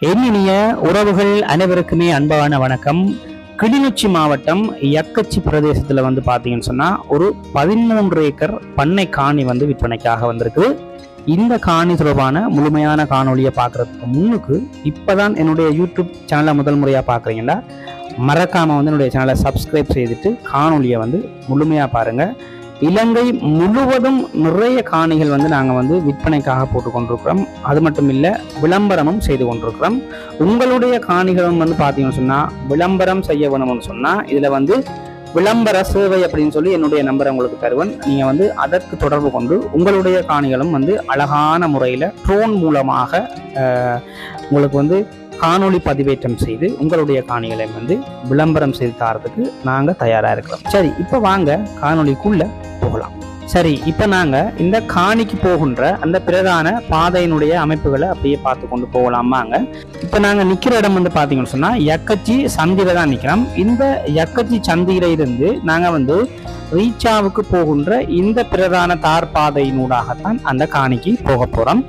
என்னினிய உறவுகள் அனைவருக்குமே அன்பான வணக்கம். கிளிநொச்சி மாவட்டம் யக்கச்சி பிரதேசத்தில் பார்த்தீங்கன்னு சொன்னால் ஒரு 13 ஏக்கர் பண்ணை காணி விற்பனைக்காக வந்திருக்கு. இந்த காணி தொடர்பான முழுமையான காணொலியை பார்க்குறதுக்கு முன்னுக்கு இப்போதான் என்னுடைய யூடியூப் சேனலை முதல் முறையாக பார்க்குறீங்கன்னா மறக்காமல் என்னுடைய சேனலை சப்ஸ்கிரைப் செய்துட்டு காணொலியை முழுமையாக பாருங்கள். இலங்கை முழுவதும் நிறைய காணிகள் நாங்கள் விற்பனைக்காக போட்டு கொண்டிருக்கிறோம். அது மட்டும் இல்லை, விளம்பரமும் செய்து கொண்டிருக்கிறோம். உங்களுடைய காணிகளும் பார்த்தீங்கன்னு சொன்னால் விளம்பரம் செய்ய வேணும்னு சொன்னால் இதில் விளம்பர சேவை அப்படின்னு சொல்லி என்னுடைய நம்பரை உங்களுக்கு தருவேன். நீங்கள் அதற்கு தொடர்பு கொண்டு உங்களுடைய காணிகளும் அழகான முறையில் ட்ரோன் மூலமாக உங்களுக்கு காணொளி பதிவேற்றம் செய்து உங்களுடைய காணிகளை விளம்பரம் செய்து தரதுக்கு நாங்கள் தயாராக இருக்கிறோம். சரி, இப்போ வாங்க காணொளிக்குள்ள போகலாம். சரி, இப்போ நாங்கள் இந்த காணிக்கு போகின்ற அந்த பிரதான பாதையினுடைய அமைப்புகளை அப்படியே பார்த்து கொண்டு போகலாமாங்க. இப்போ நாங்கள் நிற்கிற இடம் பார்த்தீங்கன்னு சொன்னால் யக்கச்சி சந்தியில தான் நிற்கிறோம். இந்த யக்கச்சி சந்தியில இருந்து நாங்கள் ரீச்சாவுக்கு போகின்ற இந்த பிரதான தார் பாதையினூடாகத்தான் அந்த காணிக்கு போக போகிறோம்.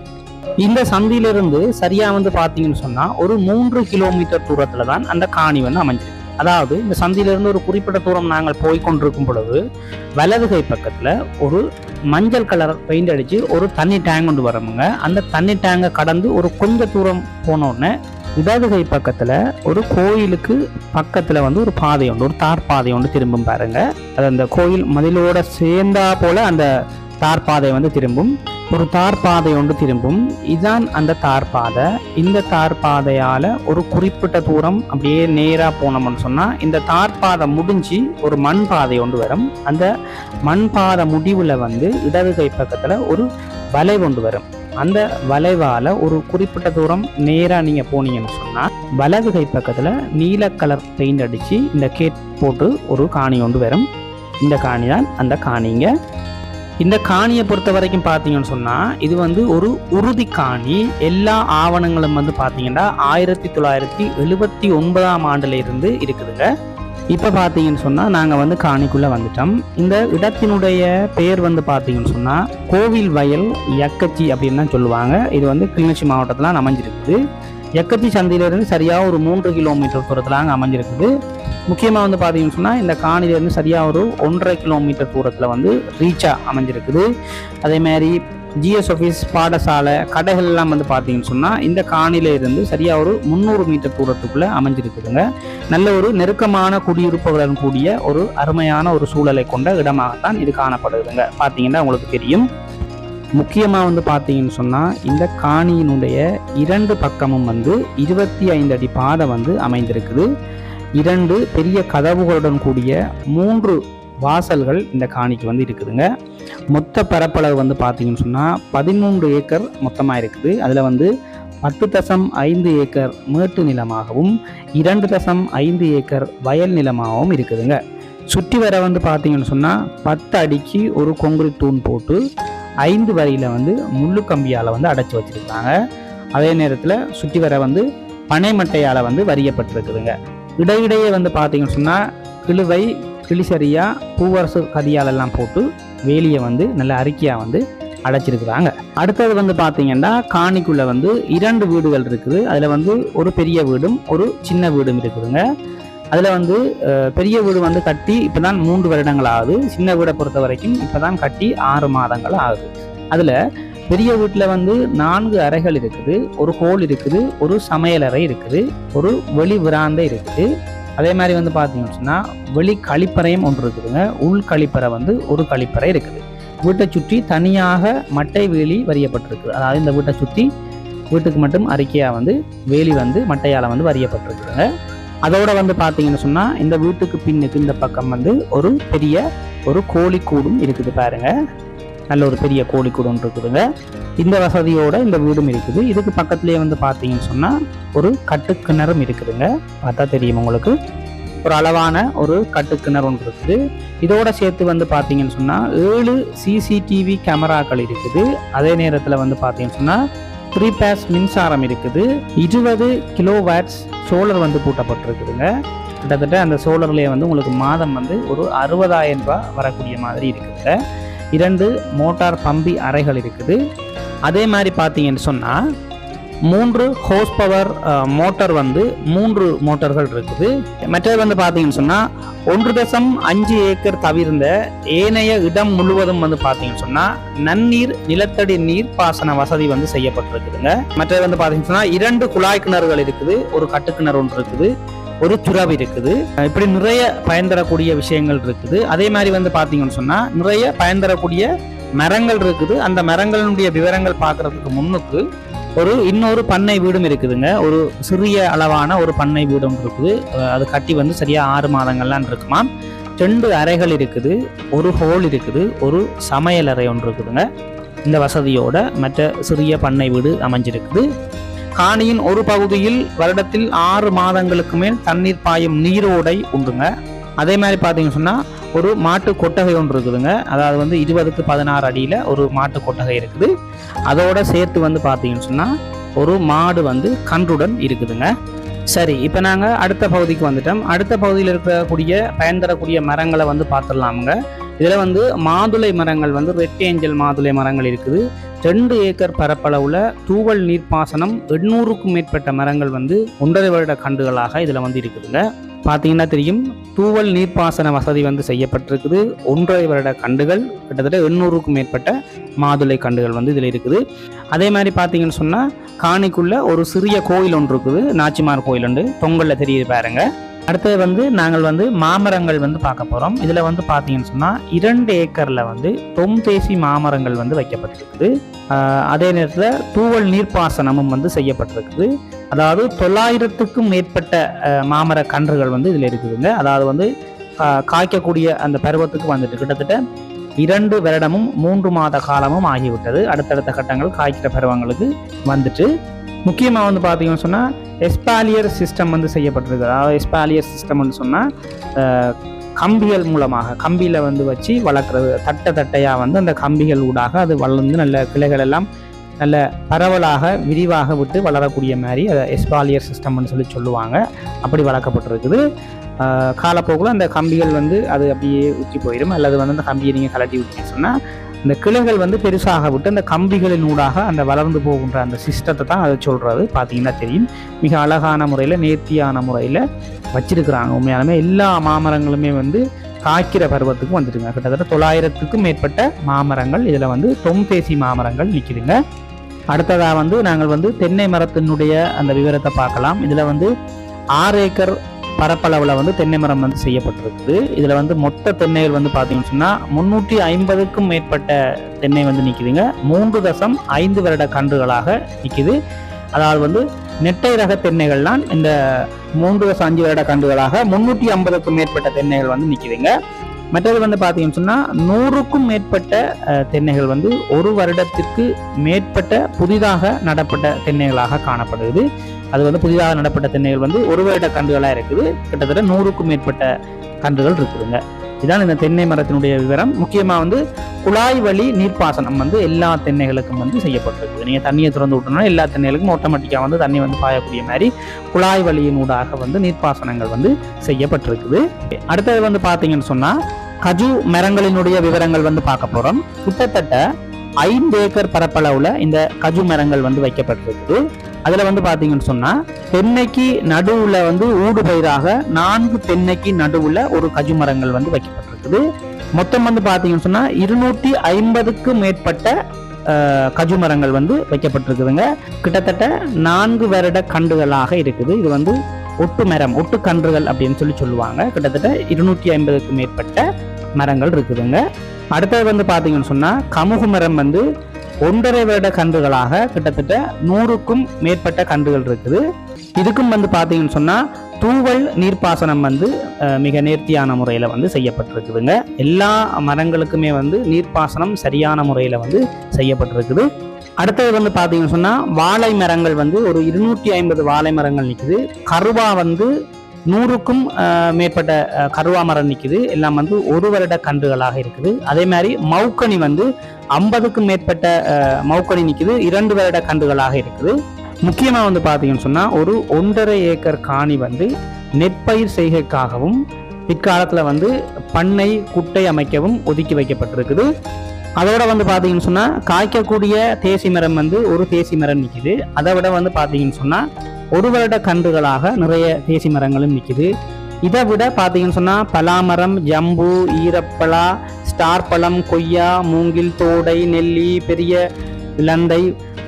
இந்த சந்தியிலிருந்து சரியா பார்த்தீங்கன்னு சொன்னா ஒரு 3 கிலோமீட்டர் தூரத்துல தான் அந்த காணி அமைஞ்சிருக்கு. அதாவது இந்த சந்தியிலிருந்து ஒரு குறிப்பிட்ட தூரம் நாங்கள் போய்கொண்டிருக்கும் பொழுது வலது கை பக்கத்துல ஒரு மஞ்சள் கலர் பெயிண்ட் அடிச்சு ஒரு தண்ணி டேங்க் கொண்டு வரமுங்க. அந்த தண்ணி டேங்கை கடந்து ஒரு கொஞ்ச தூரம் போனோடனே இடது கை பக்கத்துல ஒரு கோயிலுக்கு பக்கத்துல ஒரு பாதை உண்டு, ஒரு தார் பாதை ஒன்று திரும்பும் பாருங்க. அது அந்த கோயில் மதிலோட சேர்ந்தா போல அந்த தார் பாதை திரும்பும். ஒரு தார் பாதை ஒன்று திரும்பும். இதுதான் அந்த தார் பாதை. இந்த தார் பாதையால ஒரு குறிப்பிட்ட தூரம் அப்படியே நேரா போனோம்னு சொன்னா இந்த தார் பாதை முடிஞ்சு ஒரு மண் பாதை ஒன்று வரும். அந்த மண் பாதை முடிவுல இடது கை பக்கத்துல ஒரு வளைவு ஒன்று வரும். அந்த வளைவால ஒரு குறிப்பிட்ட தூரம் நேரா நீங்க போனீங்கன்னு சொன்னா வலது கை பக்கத்துல நீல கலர் பெயிண்ட் அடிச்சு இந்த கேட் போட்டு ஒரு காணி ஒன்று வரும். இந்த காணி தான் அந்த காணிங்க. இந்த காணியை பொறுத்த வரைக்கும் பார்த்தீங்கன்னு சொன்னால் இது ஒரு உறுதி காணி. எல்லா ஆவணங்களும் பார்த்தீங்கன்னா 1979ஆம் ஆண்டுல இருந்து இருக்குதுங்க. இப்போ பார்த்தீங்கன்னு சொன்னால் நாங்கள் காணிக்குள்ளே வந்துட்டோம். இந்த இடத்தினுடைய பெயர் பார்த்தீங்கன்னு சொன்னால் கோவில் வயல் யக்கச்சி அப்படின்னு தான் சொல்லுவாங்க. இது கிளிநொச்சி மாவட்டத்தில் அமைஞ்சிருக்குது. யக்கச்சி சந்தையிலிருந்து சரியாக ஒரு 3 கிலோமீட்டர் தூரத்தில் அங்கே அமைஞ்சிருக்குது. முக்கியமாக பார்த்தீங்கன்னு சொன்னால் இந்த காணிலேருந்து சரியாக ஒரு 1.5 கிலோமீட்டர் தூரத்தில் ரீச்சாக அமைஞ்சிருக்குது. அதே மாதிரி ஜிஎஸ் ஆஃபீஸ், பாடசாலை, கடைகள் எல்லாம் பார்த்தீங்கன்னு சொன்னால் இந்த காணில இருந்து சரியாக ஒரு 300 மீட்டர் தூரத்துக்குள்ளே அமைஞ்சிருக்குதுங்க. நல்ல ஒரு நெருக்கமான குடியிருப்புகளுடன் கூடிய ஒரு அருமையான ஒரு சூழலை கொண்ட இடமாகத்தான் இது காணப்படுதுங்க. பார்த்தீங்கன்னா உங்களுக்கு தெரியும். முக்கியமாக பார்த்தீங்கன்னு சொன்னால் இந்த காணியினுடைய 2 பக்கமும் 25 அடி பாதை அமைந்திருக்குது. 2 பெரிய கதவுகளுடன் கூடிய 3 வாசல்கள் இந்த காணிக்கு இருக்குதுங்க. மொத்த பரப்பளவு பார்த்தீங்கன்னு சொன்னால் 13 ஏக்கர் மொத்தமாக இருக்குது. அதில் 10.5 ஏக்கர் மேட்டு நிலமாகவும் 2.5 ஏக்கர் வயல் நிலமாகவும் இருக்குதுங்க. சுற்றி வர பார்த்தீங்கன்னு சொன்னால் 10 அடிக்கு ஒரு கொங்கிரீட் தூண் போட்டு 5 வரியில முள்ளு கம்பியால் அடைச்சி வச்சிருக்காங்க. அதே நேரத்தில் சுற்றி வர பனை மட்டையால் வரியப்பட்டிருக்குதுங்க. இடையிடையே பார்த்தீங்கன்னு சொன்னால் கிழுவை, கிளிசரியா, பூவரசு கதியாலெல்லாம் போட்டு வேலியை நல்ல அறிக்கையாக அடைச்சிருக்கிறாங்க. அடுத்தது பார்த்தீங்கன்னா காணிக்குள்ள 2 வீடுகள் இருக்குது. அதில் ஒரு பெரிய வீடும் ஒரு சின்ன வீடும் இருக்குதுங்க. அதில் பெரிய வீடு கட்டி இப்போ தான் 3 வருடங்கள் ஆகுது. சின்ன வீடை பொறுத்த வரைக்கும் இப்போ தான் கட்டி 6 மாதங்கள் ஆகுது. அதில் பெரிய வீட்டில் 4 அறைகள் இருக்குது, ஒரு ஹோல் இருக்குது, ஒரு சமையலறை இருக்குது, ஒரு வெளி விராந்தை இருக்குது. அதே மாதிரி பார்த்தீங்கன்னு சொன்னால் வெளி கழிப்பறையும் ஒன்று இருக்குதுங்க. உள் கழிப்பறை ஒரு கழிப்பறை இருக்குது. வீட்டை சுற்றி தனியாக மட்டை வேலி வரியப்பட்டிருக்குது. அதாவது இந்த வீட்டை சுற்றி வீட்டுக்கு மட்டும் அறிக்கையாக வேலி மட்டையால் வரியப்பட்டிருக்குதுங்க. அதோட பார்த்தீங்கன்னு சொன்னால் இந்த வீட்டுக்கு பின்னுக்கு இந்த பக்கம் ஒரு பெரிய ஒரு கோழிக்கூடும் இருக்குது பாருங்க. நல்ல ஒரு பெரிய கோழிக்கூடு ஒன்று இருக்குதுங்க. இந்த வசதியோட இந்த வீடும் இருக்குது. இதுக்கு பக்கத்துலேயே பார்த்தீங்கன்னு சொன்னால் ஒரு கட்டுக்கிணறும் இருக்குதுங்க. பார்த்தா தெரியும் உங்களுக்கு. ஒரு அளவான ஒரு கட்டுக்கிணறு ஒன்று இருக்குது. இதோட சேர்த்து பார்த்தீங்கன்னு சொன்னால் 7 சிசிடிவி கேமராக்கள் இருக்குது. அதே நேரத்தில் பார்த்தீங்கன்னு சொன்னால் 3 பேஸ் மின்சாரம் இருக்குது. 20 கிலோவாட்ஸ் சோலர் பூட்டப்பட்டிருக்குதுங்க. கிட்டத்தட்ட அந்த சோலர்லேயே உங்களுக்கு மாதம் ஒரு 60,000 ரூபாய் வரக்கூடிய மாதிரி இருக்குதுங்க. 2 மோட்டார் பம்பி அறைகள் இருக்குது. அதே மாதிரி பார்த்தீங்கன்னு சொன்னால் 3 ஹோஸ் பவர் மோட்டார் வந்து 3 மோட்டார்கள் இருக்குது. மற்றது வந்து பார்த்தீங்கன்னு சொன்னால் 1.5 ஏக்கர் தவிர்ந்த ஏனைய இடம் முழுவதும் வந்து பார்த்தீங்கன்னு சொன்னால் நன்னீர் நிலத்தடி நீர் பாசன வசதி வந்து செய்யப்பட்டிருக்குதுங்க. மற்றது வந்து பார்த்தீங்கன்னு சொன்னால் 2 குழாய் கிணறுகள் இருக்குது, ஒரு கட்டுக்கிணறு ஒன்று இருக்குது, ஒரு துறவு இருக்குது. இப்படி நிறைய பயன் தரக்கூடிய விஷயங்கள் இருக்குது. அதே மாதிரி வந்து பார்த்தீங்கன்னு சொன்னால் நிறைய பயன் தரக்கூடிய மரங்கள் இருக்குது. அந்த மரங்களுடைய விவரங்கள் பார்க்கறதுக்கு முன்னுக்கு இன்னொரு பண்ணை வீடும் இருக்குதுங்க. ஒரு சிறிய அளவான ஒரு பண்ணை வீடும் இருக்குது. அது கட்டி வந்து சரியா 6 மாதங்கள்லாம் இருக்குமா. 2 அறைகள் இருக்குது, ஒரு ஹோல் இருக்குது, ஒரு சமையல் அறை ஒன்று இருக்குதுங்க. இந்த வசதியோட மற்ற சிறிய பண்ணை வீடு அமைஞ்சிருக்குது. காணியின் ஒரு பகுதியில் வருடத்தில் 6 மாதங்களுக்கு மேல் தண்ணீர் பாயும் நீரோடை உண்டுங்க. அதே மாதிரி பார்த்தீங்கன்னு சொன்னால் ஒரு மாட்டு கொட்டகை ஒன்று இருக்குதுங்க. அதாவது வந்து 20க்கு 16 அடியில் ஒரு மாட்டு கொட்டகை இருக்குது. அதோட சேர்த்து வந்து பார்த்தீங்கன்னு சொன்னால் ஒரு மாடு வந்து கன்றுடன் இருக்குதுங்க. சரி, இப்போ நாங்கள் அடுத்த பகுதிக்கு வந்துட்டோம். அடுத்த பகுதியில் இருக்கக்கூடிய பயன் தரக்கூடிய மரங்களை வந்து பார்த்துடலாமுங்க. இதில் வந்து மாதுளை மரங்கள் வந்து ரெட் ஏஞ்சல் மாதுளை மரங்கள் இருக்குது. 2 ஏக்கர் பரப்பளவுல தூவல் நீர்ப்பாசனம் 800க்கும் மேற்பட்ட மரங்கள் வந்து 1.5 வருட கண்டுகளாக இதில் வந்து இருக்குதுங்க. பார்த்தீங்கன்னா தெரியும், தூவல் நீர்ப்பாசன வசதி வந்து செய்யப்பட்டிருக்குது. 1.5 வருட கண்டுகள், கிட்டத்தட்ட 800க்கும் மேற்பட்ட மாதுளை கண்டுகள் வந்து இதில் இருக்குது. அதே மாதிரி பார்த்தீங்கன்னு சொன்னால் காணிக்குள்ள ஒரு சிறிய கோயில் ஒன்று இருக்குது, நாச்சிமார் கோயில் உண்டு, பொங்கல்ல தெரியுது பாருங்க. அடுத்தது வந்து நாங்கள் வந்து மாமரங்கள் வந்து பார்க்க போகிறோம். இதில் வந்து பார்த்தீங்கன்னு சொன்னால் 2 ஏக்கரில் வந்து தொம் தேசி மாமரங்கள் வந்து வைக்கப்பட்டிருக்குது. அதே நேரத்தில் தூவல் நீர்ப்பாசனமும் வந்து செய்யப்பட்டிருக்குது. அதாவது 900க்கும் மேற்பட்ட மாமர கன்றுகள் வந்து இதில் இருக்குதுங்க. அதாவது வந்து காய்க்கக்கூடிய அந்த பருவத்துக்கு வந்துட்டு கிட்டத்தட்ட 2 வருடமும் 3 மாத காலமும் ஆகிவிட்டது. அடுத்தடுத்த கட்டங்கள் காய்க்கிற பருவங்களுக்கு வந்துட்டு முக்கியமாக வந்து பார்த்தீங்கன்னு சொன்னால் எஸ்பாலியர் சிஸ்டம் வந்து செய்யப்பட்டிருக்கு. அதாவது எஸ்பாலியர் சிஸ்டம்னு சொன்னால் கம்பிகள் மூலமாக கம்பியில் வந்து வச்சு வளர்க்குறது, தட்டையாக வந்து அந்த கம்பிகள் ஊடாக அது வளர்ந்து நல்ல கிளைகள் எல்லாம் நல்ல பரவலாக விரிவாக விட்டு வளரக்கூடிய மாதிரி அதை எஸ்பாலியர் சிஸ்டம்னு சொல்லுவாங்க. அப்படி வளர்க்கப்பட்டிருக்குது. காலப்போக்கில் அந்த கம்பிகள் வந்து அது அப்படியே ஊற்றி போயிடும். அல்லது வந்து அந்த கம்பியை நீங்கள் கலட்டி விட்டீங்கன்னு சொன்னால் இந்த கிளைகள் வந்து பெருசாக விட்டு அந்த கம்பிகளின் ஊடாக அந்த வளர்ந்து போகின்ற அந்த சிஸ்டத்தை தான் அதை சொல்கிறது. பார்த்தீங்கன்னா தெரியும், மிக அழகான முறையில் நேர்த்தியான முறையில் வச்சிருக்கிறாங்க. உண்மையாலுமே எல்லா மாமரங்களுமே வந்து காய்க்கிற பருவத்துக்கு வந்துடுங்க. கிட்டத்தட்ட 900க்கும் மேற்பட்ட மாமரங்கள் இதில் வந்து தொம் தேசி மாமரங்கள் நிற்கிதுங்க. அடுத்ததாக வந்து நாங்கள் வந்து தென்னை மரத்தினுடைய அந்த விவரத்தை பார்க்கலாம். இதில் வந்து 6 ஏக்கர் பரப்பளவில் வந்து தென்னை மரம் வந்து செய்யப்பட்டிருக்குது. இதில் வந்து மொத்த தென்னைகள் வந்து பார்த்தீங்கன்னு சொன்னால் 350க்கும் மேற்பட்ட தென்னை வந்து நிற்கிதுங்க. 3.5 வருட கன்றுகளாக நிற்கிது. அதாவது வந்து நெட்டை ரக தென்னைகள்லாம் இந்த 3.5 வருட கன்றுகளாக 350க்கும் மேற்பட்ட தென்னைகள் வந்து நிற்கிதுங்க. மற்றது வந்து பார்த்தீங்கன்னு சொன்னால் 100க்கும் மேற்பட்ட தென்னைகள் வந்து 1 வருடத்திற்கு மேற்பட்ட புதிதாக நடப்பட்ட தென்னைகளாக காணப்படுது. அது வந்து புதிதாக நடப்பட்ட தென்னைகள் வந்து 1 வருட கன்றுகளாக இருக்குது. கிட்டத்தட்ட 100க்கும் மேற்பட்ட கன்றுகள் இருக்குதுங்க. இதுதான் இந்த தென்னை மரத்தினுடைய விவரம். முக்கியமாக வந்து குழாய் வழி நீர்ப்பாசனம் வந்து எல்லா தென்னைகளுக்கும் வந்து செய்யப்பட்டிருக்குது. நீங்கள் தண்ணியை திறந்து விட்டோம்னா எல்லா தென்னைகளுக்கும் ஆட்டோமேட்டிக்காக வந்து தண்ணி வந்து பாயக்கூடிய மாதிரி குழாய் வழியினூடாக வந்து நீர்ப்பாசனங்கள் வந்து செய்யப்பட்டிருக்குது. அடுத்தது வந்து பார்த்தீங்கன்னு சொன்னால் கஜு மரங்களினுடைய விவரங்கள் வந்து பார்க்க போகிறோம். கிட்டத்தட்ட 5 ஏக்கர் பரப்பளவுல இந்த கஜு மரங்கள் வந்து வைக்கப்பட்டிருக்குது. அதில் வந்து பார்த்தீங்கன்னு சொன்னால் தென்னைக்கு நடுவில் வந்து ஊடு பயிராக 4 தென்னைக்கு நடுவில் ஒரு கஜு மரங்கள் வந்து வைக்கப்பட்டிருக்குது. மொத்தம் வந்து பார்த்தீங்கன்னு சொன்னால் 250க்கும் மேற்பட்ட கஜு மரங்கள் வந்து வைக்கப்பட்டிருக்குதுங்க. கிட்டத்தட்ட 4 வருட கன்றுகளாக இருக்குது. இது வந்து ஒட்டு மரம், ஒட்டு கன்றுகள் அப்படின்னு சொல்லுவாங்க. கிட்டத்தட்ட 250க்கும் மேற்பட்ட மரங்கள் இருக்குதுங்க. அடுத்தது வந்து பார்த்தீங்கன்னு சொன்னால் கமுகு மரம் வந்து 1.5 வருட கன்றுகளாக கிட்டத்தட்ட 100க்கும் மேற்பட்ட கன்றுகள் இருக்குது. இதுக்கும் வந்து பார்த்தீங்கன்னு சொன்னால் தூவல் நீர்ப்பாசனம் வந்து மிக நேர்த்தியான முறையில் வந்து செய்யப்பட்டிருக்குதுங்க. எல்லா மரங்களுக்குமே வந்து நீர்ப்பாசனம் சரியான முறையில் வந்து செய்யப்பட்டிருக்குது. அடுத்தது வந்து பார்த்தீங்கன்னு சொன்னால் வாழை மரங்கள் வந்து ஒரு 250 வாழை மரங்கள் நிற்குது. கருவா வந்து 100க்கும் மேற்பட்ட கருவா மரம் நிற்குது. எல்லாம் வந்து 1 வருட கன்றுகளாக இருக்குது. அதே மாதிரி மவுக்கனி வந்து 50க்கும் மேற்பட்ட மவுக்கனி நிற்குது. 2 வருட கன்றுகளாக இருக்குது. முக்கியமாக வந்து பார்த்தீங்கன்னு சொன்னால் ஒரு 1.5 ஏக்கர் காணி வந்து நெற்பயிர் செய்கைக்காகவும் பிற்காலத்தில் வந்து பண்ணை குட்டை அமைக்கவும் ஒதுக்கி வைக்கப்பட்டிருக்குது. அதோட வந்து பார்த்தீங்கன்னு சொன்னால் காய்க்கக்கூடிய தேசி மரம் வந்து ஒரு தேசி மரம் நிற்கிது. அதை விட வந்து பார்த்தீங்கன்னு சொன்னால் ஒரு வருட கன்றுகளாக நிறைய தேசி மரங்களும் நிற்கிது. இதை விட பார்த்தீங்கன்னு சொன்னால் பலாமரம், ஜம்பு, ஈரப்பலா, ஸ்டார் பழம், கொய்யா, மூங்கில், தோடை, நெல்லி, பெரிய இலந்தை,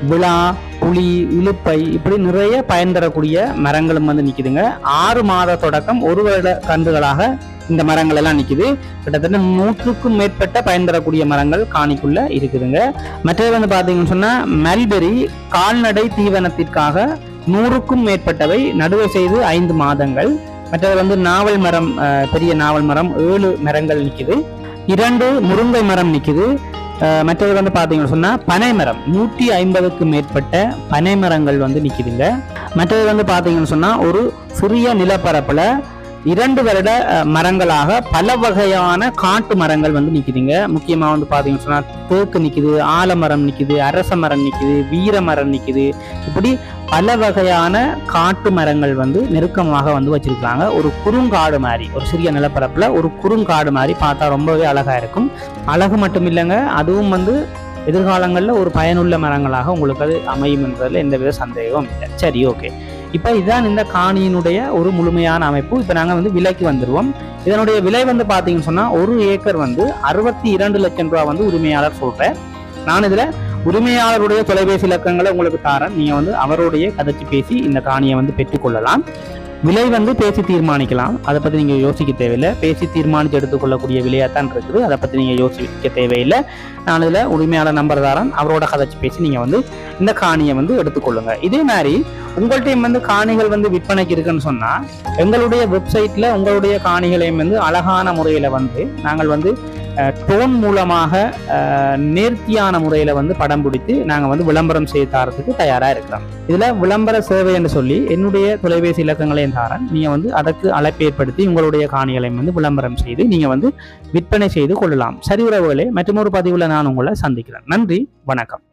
விழா, புளி, இழுப்பை இப்படி நிறைய பயன் தரக்கூடிய மரங்களும் வந்து நிற்கிதுங்க. 6 மாத தொடக்கம் ஒரு வருட கன்றுகளாக இந்த மரங்கள் எல்லாம் நிற்குது. கிட்டத்தட்ட 100க்கும் மேற்பட்ட பயன் தரக்கூடிய மரங்கள் காணிக்குள்ள இருக்குதுங்க. மற்றது வந்து பார்த்தீங்கன்னு சொன்னால் மல்பெரி கால்நடை தீவனத்திற்காக 100க்கும் மேற்பட்டவை நடுவை செய்து 5 மாதங்கள். மற்றது வந்து நாவல் மரம், பெரிய நாவல் மரம் 7 மரங்கள் நிற்குது. 2 முருங்கை மரம் நிற்குது. மற்றது வந்து பார்த்தீங்கன்னு சொன்னால் பனை மரம் 150க்கும் மேற்பட்ட பனை மரங்கள் வந்து நிற்குதுங்க. மற்றது வந்து பார்த்தீங்கன்னு சொன்னால் ஒரு சிறிய நிலப்பரப்பில் 2 வருட மரங்களாக பல வகையான காட்டு மரங்கள் வந்து நிற்குதுங்க. முக்கியமாக வந்து பார்த்தீங்கன்னு சொன்னால் தேக்கு நிற்குது, ஆலமரம் நிற்குது, அரச மரம் நிற்குது, வீர மரம் நிற்குது. இப்படி பல வகையான காட்டு மரங்கள் வந்து நெருக்கமாக வந்து வச்சிருக்காங்க. ஒரு குறுங்காடு மாதிரி, ஒரு சிறிய நிலப்பரப்புல ஒரு குறுங்காடு மாதிரி பார்த்தா ரொம்பவே அழகா இருக்கும். அழகு மட்டும் இல்லைங்க, அதுவும் வந்து எதிர்காலங்களில் ஒரு பயனுள்ள மரங்களாக உங்களுக்கு அது அமையும் என்பதில் எந்தவித சந்தேகமும் இல்லை. சரி, ஓகே. இப்போ இதுதான் இந்த காணியினுடைய ஒரு முழுமையான அமைப்பு. இப்போ நாங்கள் வந்து விலைக்கு வந்துடுவோம். இதனுடைய விலை வந்து பார்த்தீங்கன்னு சொன்னால் 1 ஏக்கர் வந்து 62 லட்சம் ரூபா வந்து உரிமையாளர் சொல்கிறேன். நான் இதில் உரிமையாளருடைய தொலைபேசி இலக்கங்களை உங்களுக்கு தாரேன். நீங்கள் வந்து அவருடைய கதைச்சு பேசி இந்த காணியை வந்து பெற்றுக்கொள்ளலாம். விலை வந்து பேசி தீர்மானிக்கலாம். அதை பற்றி நீங்கள் யோசிக்க தேவையில்லை. பேசி தீர்மானித்து எடுத்துக்கொள்ளக்கூடிய விலையாகத்தான் இருக்குது. அதை பற்றி நீங்கள் யோசிக்க தேவையில்லை. நான் இதில் உரிமையாளர் நம்பர் தாரன், அவரோட கதைச்சு பேசி நீங்கள் வந்து இந்த காணியை வந்து எடுத்துக்கொள்ளுங்க. இதே மாதிரி உங்கள்கிட்டையும் வந்து காணிகள் வந்து விற்பனைக்கு இருக்குன்னு சொன்னால் எங்களுடைய வெப்சைட்டில் உங்களுடைய காணிகளையும் வந்து அழகான முறையில் வந்து நாங்கள் வந்து டோன் மூலமாக நேர்த்தியான முறையில் வந்து படம் பிடித்து நாங்கள் வந்து விளம்பரம் செய்து தரத்துக்கு தயாராக இருக்கிறோம். இதில் விளம்பர சேவை என்று சொல்லி என்னுடைய தொலைபேசி இலக்கங்களையும் தாரன். நீங்கள் வந்து அதற்கு அழைப்பு ஏற்படுத்தி உங்களுடைய காணிகளையும் வந்து விளம்பரம் செய்து நீங்கள் வந்து விற்பனை செய்து கொள்ளலாம். சரி உறவுகளே, மற்றொரு பதிவில் நான் உங்களை சந்திக்கிறேன். நன்றி, வணக்கம்.